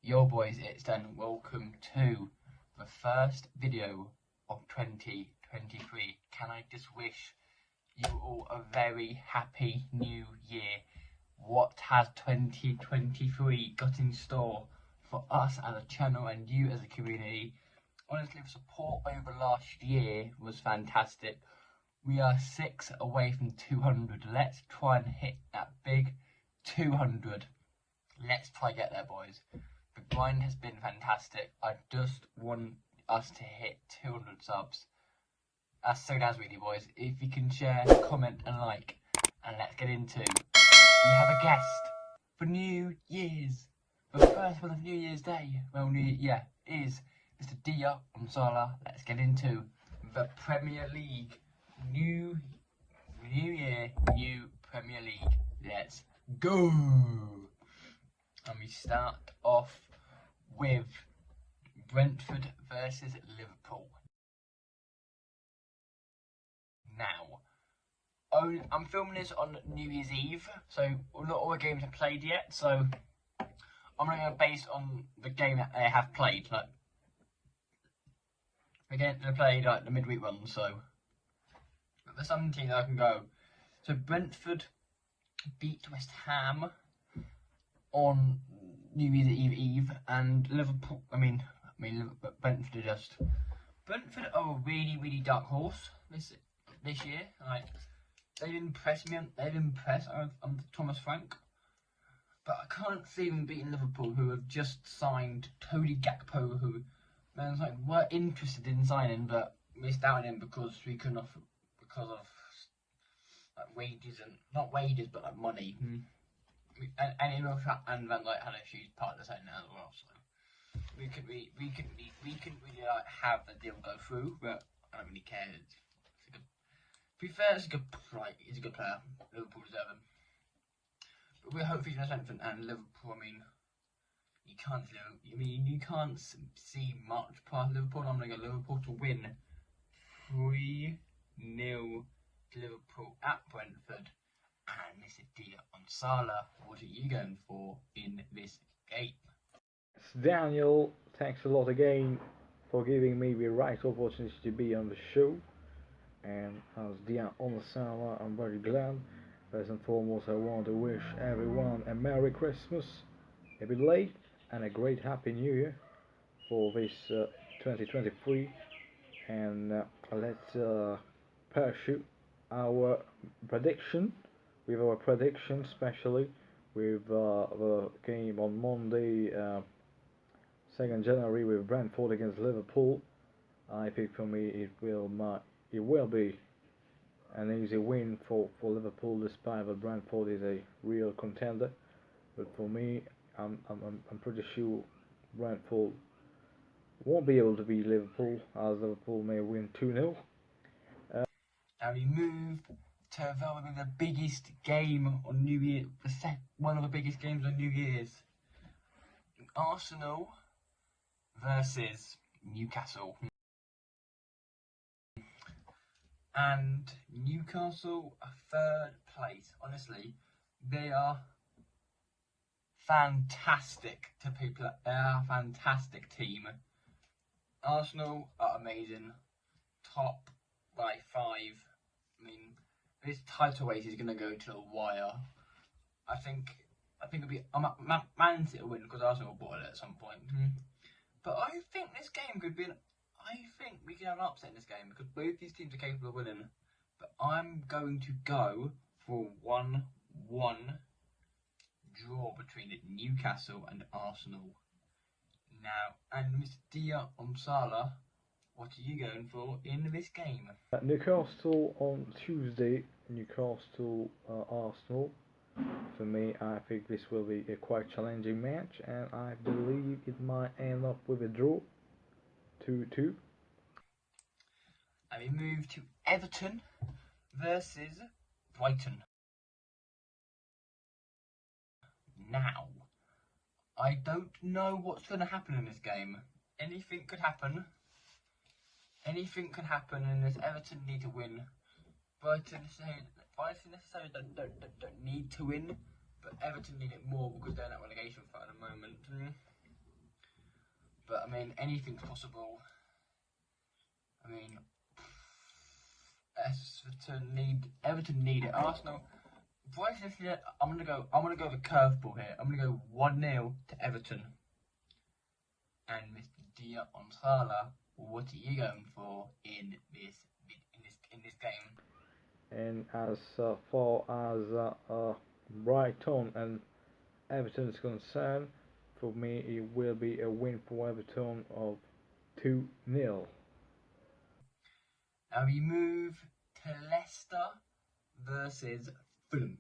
Yo boys, it's Dan. Welcome to the first video of 2023. Can I just wish you all a very happy new year? What has 2023 got in store for us as a channel and you as a community? Honestly, the support over last year was fantastic. We are 6 away from 200. Let's try and hit that big 200. Let's try get there, boys. The grind has been fantastic. I just want us to hit 200 subs. As soon as really, boys. If you can share, comment and like. And let's get into we have a guest for New Year's. The first one of New Year's Day. Well, is Mr. GW19. Let's get into the Premier League. New year, new Premier League. Let's go. And we start off with Brentford versus Liverpool. Now, I'm filming this on New Year's Eve, so not all the games have played yet, so I'm going to base on the game that they have played. Like, again, they played like the midweek run, so there's some teams I can go. So Brentford beat West Ham on New Year's Eve, and Liverpool. Brentford are a really dark horse this year. Like, they've impressed me. They've impressed under Thomas Frank, but I can't see them beating Liverpool, who have just signed Tony Gakpo, who were interested in signing but missed out on him because of like wages and not wages but like money. And Van Dijk had issues part of the same now as well, so we couldn't really like have the deal go through, but I don't really care. To be fair, it's a good player. Liverpool deserve him, but we're hopefully going to strengthen. And Liverpool, you can't see much past Liverpool. I'm going to go Liverpool to win 3-0 to Liverpool at Brentford. And this is GW19. What are you going for in this game? Daniel, thanks a lot again for giving me the right opportunity to be on the show. And as GW19, I'm very glad. First and foremost, I want to wish everyone a Merry Christmas, a bit late, and a great Happy New Year for this 2023. And let's pursue our prediction. With our prediction, especially with the game on Monday, 2nd January, with Brentford against Liverpool, I think for me it will be an easy win for Liverpool, despite that Brentford is a real contender. But for me, I'm pretty sure Brentford won't be able to beat Liverpool, as Liverpool may win 2-0. Now we move to the biggest game on New Year, one of the biggest games on New Year's. Arsenal versus Newcastle. And Newcastle are 3rd place. Honestly, they are fantastic to people. They are a fantastic team. Arsenal are amazing. Top by 5. This title race is going to go to the wire. I think it'll be Man City will win because Arsenal will boil it at some point. But I think this game could be. I think we can have an upset in this game because both these teams are capable of winning. But I'm going to go for 1-1 draw between Newcastle and Arsenal. Now, and Mr. GW19, what are you going for in this game? Newcastle on Tuesday. Newcastle Arsenal. For me, I think this will be a quite challenging match, and I believe it might end up with a draw, 2-2. And we move to Everton versus Brighton. Now, I don't know what's going to happen in this game. Anything could happen. Anything can happen, and this Everton need to win. Brighton necessarily don't need to win, but Everton need it more because they're in that relegation fight at the moment. But I mean, anything's possible. I mean, Everton need it. Arsenal. I'm gonna go with a curveball here. I'm gonna go 1-0 to Everton. And Mr. Onsala, what are you going for in this game? And as far as Brighton and Everton is concerned, for me it will be a win for Everton of 2-0. Now we move to Leicester versus Fulham.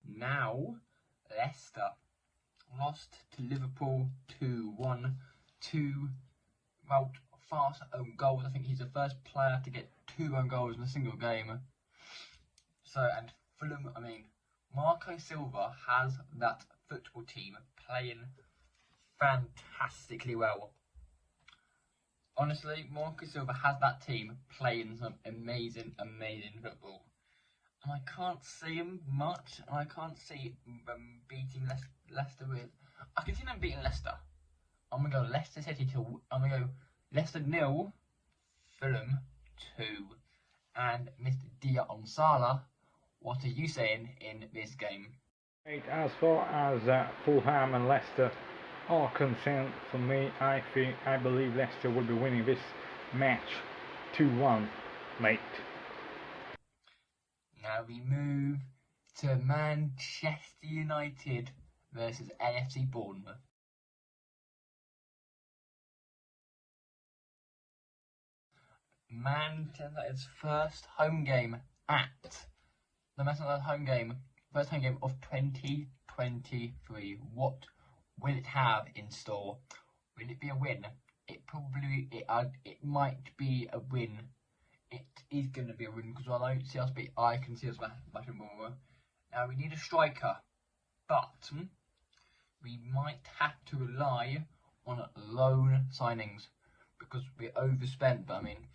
Now, Leicester lost to Liverpool 2-1. Two fast own goals. I think he's the first player to get 2 own goals in a single game. So, and Fulham, I mean, Marco Silva has that football team playing fantastically well. Honestly, Marco Silva has that team playing some amazing football. And I can't see him much, and I can't see beating Leicester with. I can see them beating Leicester. I'm going to go Leicester City I'm going to go Leicester 0, Fulham 2. And Mr. Onsala, what are you saying in this game? As far as Fulham and Leicester are concerned, for me, I believe Leicester will be winning this match 2-1, mate. Now we move to Manchester United versus AFC Bournemouth. Manchester United's first home game first home game of 2023. What will it have in store? Will it be a win? It might be a win. It is going to be a win because I can see us bashing Bournemouth. Now we need a striker, but we might have to rely on loan signings because we're overspent. But I mean,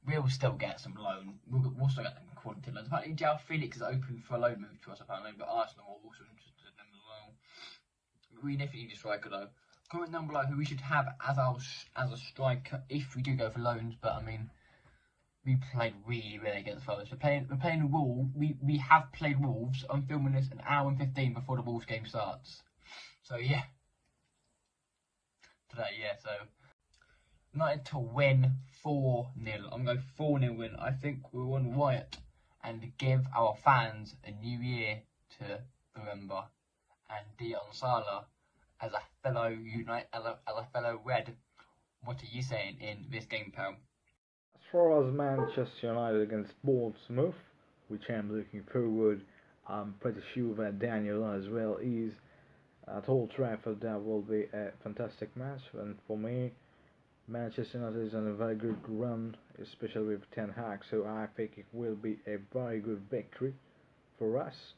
we'll still get some loan. We'll still get them quality loans. Apparently, João Felix is open for a loan move to us. Apparently, but Arsenal are also interested in him as well. We definitely need a striker though. Comment down below who we should have as a striker if we do go for loans. But I mean, we played really against Forest. We're playing Wolves. We have played Wolves. I'm filming this an hour and 15 before the Wolves game starts. So yeah. So United to win 4-0. I'm going 4-0 win. I think we'll win Wyatt and give our fans a new year to remember. And Onsala, as a fellow Red, what are you saying in this game, pal? As far as Manchester United against Bournemouth, which I'm looking forward, I'm pretty sure that Daniel as well is at Old Trafford. That will be a fantastic match, and for me, Manchester United is on a very good run, especially with Ten Hag, so I think it will be a very good victory for us.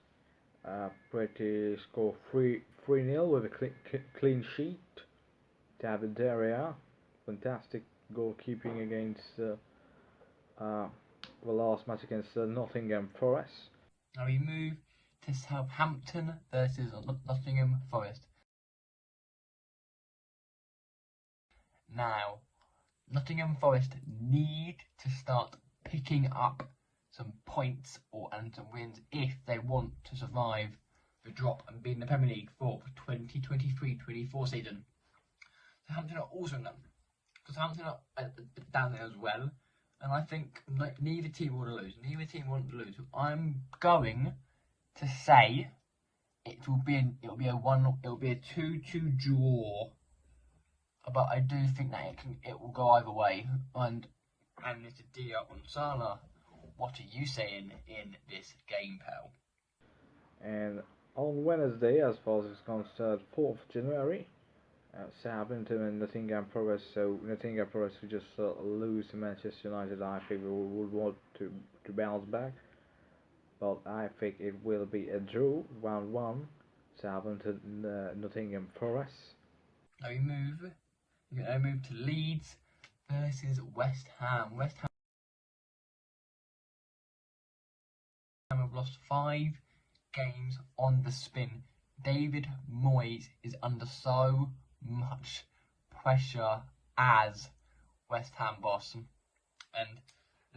Pretty score 3-0 with a clean sheet. David Derrea, fantastic goalkeeping against the last match against Nottingham Forest. Now we move to Southampton versus Nottingham Forest. Now, Nottingham Forest need to start picking up some points and some wins if they want to survive the drop and be in the Premier League for 2023-24 season. Southampton are also done because Southampton are down there as well, and I think neither team want to lose. So I'm going to say it'll be a 2-2 draw. But I do think that it will go either way. And Mr. Onsala, what are you saying in this game, pal? And on Wednesday, as far as it's concerned, 4th January, Southampton and Nottingham Forest. So Nottingham Forest will just lose to Manchester United. I think we would want to bounce back, but I think it will be a draw, 1-1. Southampton, Nottingham Forest. Now we move to Leeds versus West Ham. West Ham have lost 5 games on the spin. David Moyes is under so much pressure as West Ham boss. And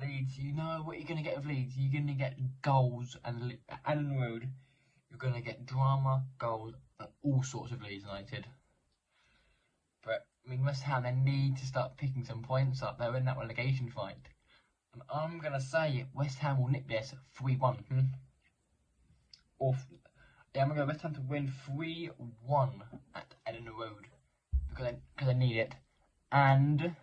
Leeds, you know what you're going to get with Leeds. You're going to get goals and Allen Road. You're going to get drama, goals, and all sorts of Leeds United. But, I mean, West Ham, they need to start picking some points up. They're in that relegation fight. And I'm going to say West Ham will nick this 3-1. Yeah, I'm going to go West Ham to win 3-1 at Eden Road. Because I need it. And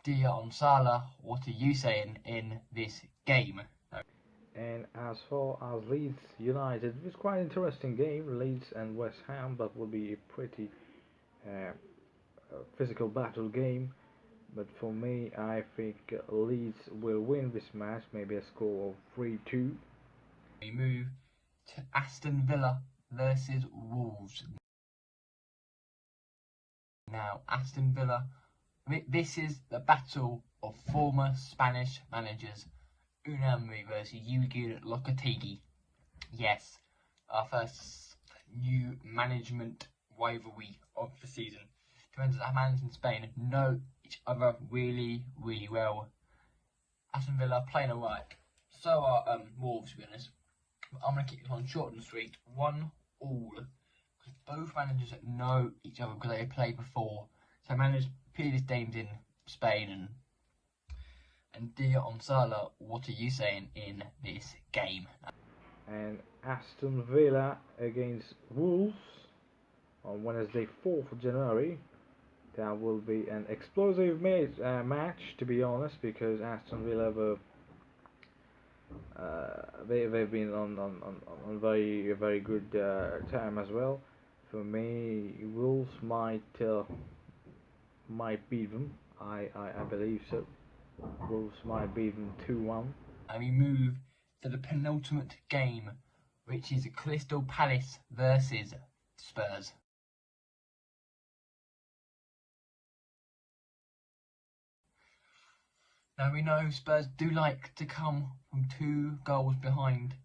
Dion Salah, what are you saying in this game? And as far as Leeds United, it was quite an interesting game, Leeds and West Ham. That will be a pretty physical battle game. But for me, I think Leeds will win this match, maybe a score of 3-2. We move to Aston Villa versus Wolves. Now, Aston Villa, this is the battle of former Spanish managers Unai versus Yugi Lopetegui. Yes, our first new management rivalry of the season. Two managers that have managed in Spain know each other really, really well. Aston Villa are playing alright. So are Wolves, to be honest. But I'm going to keep this one short and sweet. 1-1. Because both managers know each other because they played before. So managed previous games in Spain and Dion Salah, what are you saying in this game? And Aston Villa against Wolves on Wednesday, 4th of January. That will be an explosive match, to be honest, because Aston Villa were they've been on very good time as well. For me, Wolves might beat them. I believe so. Wolves might beat them 2-1. And we move to the penultimate game, which is Crystal Palace versus Spurs. Now we know Spurs do like to come from 2 goals behind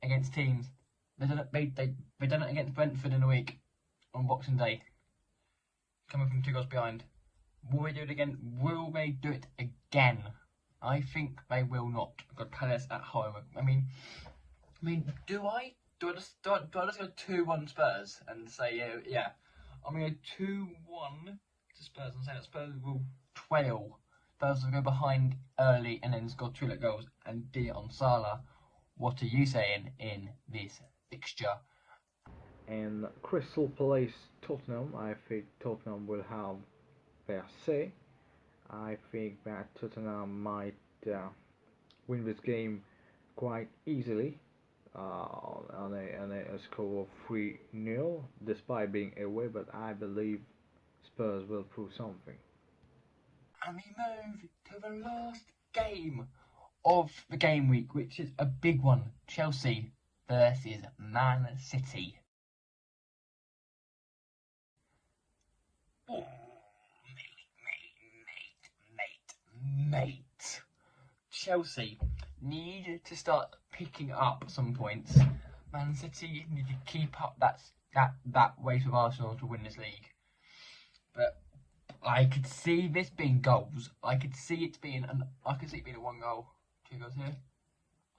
against teams. They done it against Brentford in a week on Boxing Day, coming from 2 goals behind. Will they do it again? Will they do it again? I think they will not. Got Palace at home. I mean, do I just go 2-1 Spurs and say yeah? I'm gonna go 2-1 to Spurs and say that Spurs will trail. Spurs will go behind early and then score 2 late goals. And Dion Salah, what are you saying in this fixture? And Crystal Palace Tottenham, I think Tottenham will have their say. I think that Tottenham might win this game quite easily on a score of 3-0, despite being away, but I believe Spurs will prove something. And we move to the last game of the game week, which is a big one. Chelsea versus Man City. Oh, mate. Chelsea need to start picking up some points. Man City need to keep up that race with Arsenal to win this league. But I could see this being goals. I could see it being a 1 goal, 2 goals here.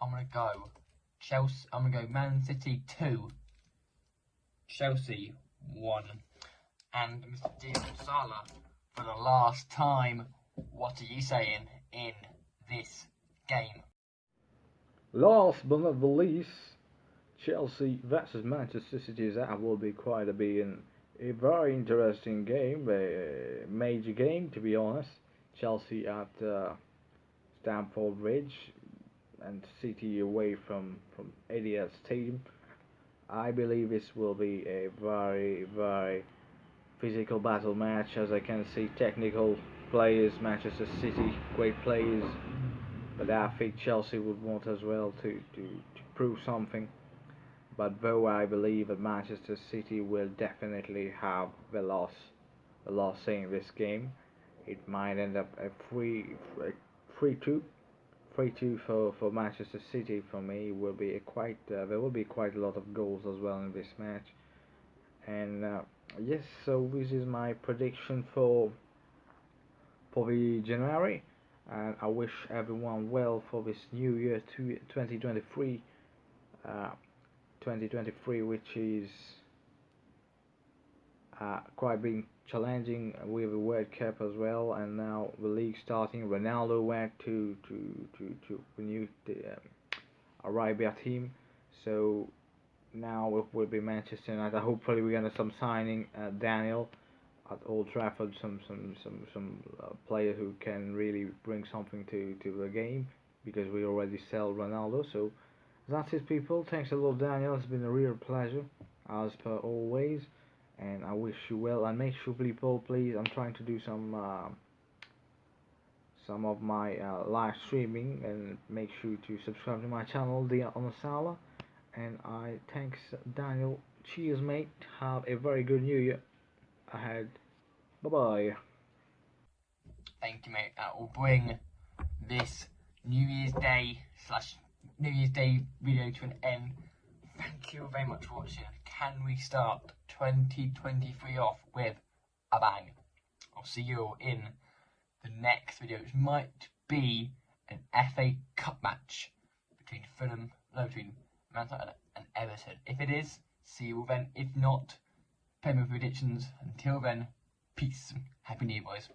I'm gonna go Chelsea. I'm gonna go Man City 2, Chelsea 1. And Mr. Dion Salah, for the last time, what are you saying in this game? Last but not the least, Chelsea versus Manchester City. That will be quite a very interesting game, a major game to be honest. Chelsea at Stamford Bridge and City away from Etihad Stadium. I believe this will be a very physical battle match, as I can see technical players, Manchester City, great players, but I think Chelsea would want as well to prove something. But though I believe that Manchester City will definitely have the last say in this game, it might end up a 3-2 3-2 for Manchester City for me will be there will be quite a lot of goals as well in this match. And yes, so this is my prediction for the January, and I wish everyone well for this new year 2023, 2023, which is quite been challenging with the World Cup as well, and now the league starting. Ronaldo went to renew the Arabia team, so now it will be Manchester United. Hopefully, we're gonna some signing Daniel at Old Trafford, some player who can really bring something to the game, because we already sell Ronaldo. So that's it, people. Thanks a lot, Daniel. It's been a real pleasure as per always, and I wish you well. And make sure, people, please, I'm trying to do some of my live streaming, and make sure to subscribe to my channel, The Sala. And I thanks Daniel. Cheers, mate. Have a very good new year ahead. Bye bye. Thank you, mate. That will bring this New Year's Day / New Year's Day video to an end. Thank you very much for watching. Can we start 2023 off with a bang? I'll see you all in the next video, which might be an FA Cup match between Man United and Everton. If it is, see you all then. If not, Premier predictions. Until then, peace and happy new year, boys.